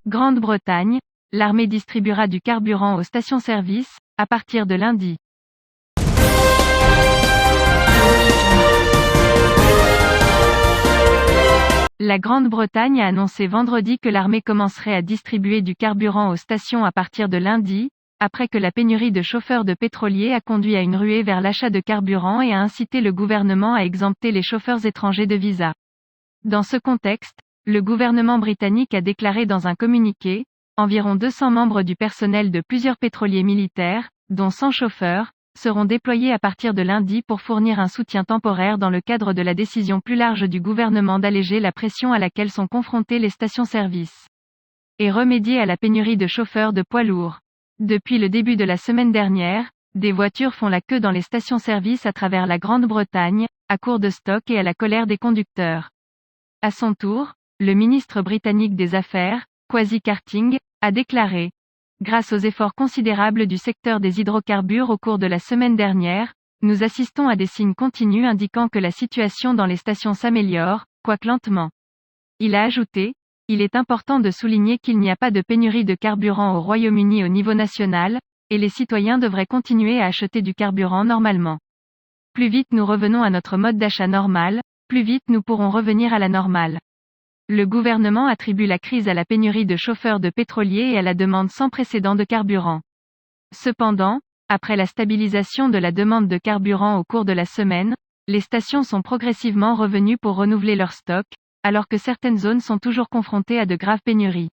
Grande-Bretagne, l'armée distribuera du carburant aux stations-service, à partir de lundi. La Grande-Bretagne a annoncé vendredi que l'armée commencerait à distribuer du carburant aux stations à partir de lundi, après que la pénurie de chauffeurs de pétroliers a conduit à une ruée vers l'achat de carburant et a incité le gouvernement à exempter les chauffeurs étrangers de visa. Dans ce contexte, le gouvernement britannique a déclaré dans un communiqué, environ 200 membres du personnel de plusieurs pétroliers militaires, dont 100 chauffeurs, seront déployés à partir de lundi pour fournir un soutien temporaire dans le cadre de la décision plus large du gouvernement d'alléger la pression à laquelle sont confrontées les stations-service et remédier à la pénurie de chauffeurs de poids lourds. Depuis le début de la semaine dernière, des voitures font la queue dans les stations-service à travers la Grande-Bretagne, à court de stock et à la colère des conducteurs. À son tour, le ministre britannique des Affaires, Kwasi Kwarteng, a déclaré: grâce aux efforts considérables du secteur des hydrocarbures au cours de la semaine dernière, nous assistons à des signes continus indiquant que la situation dans les stations s'améliore, quoique lentement. Il a ajouté: il est important de souligner qu'il n'y a pas de pénurie de carburant au Royaume-Uni au niveau national, et les citoyens devraient continuer à acheter du carburant normalement. Plus vite nous revenons à notre mode d'achat normal, plus vite nous pourrons revenir à la normale. Le gouvernement attribue la crise à la pénurie de chauffeurs de pétroliers et à la demande sans précédent de carburant. Cependant, après la stabilisation de la demande de carburant au cours de la semaine, les stations sont progressivement revenues pour renouveler leur stock, alors que certaines zones sont toujours confrontées à de graves pénuries.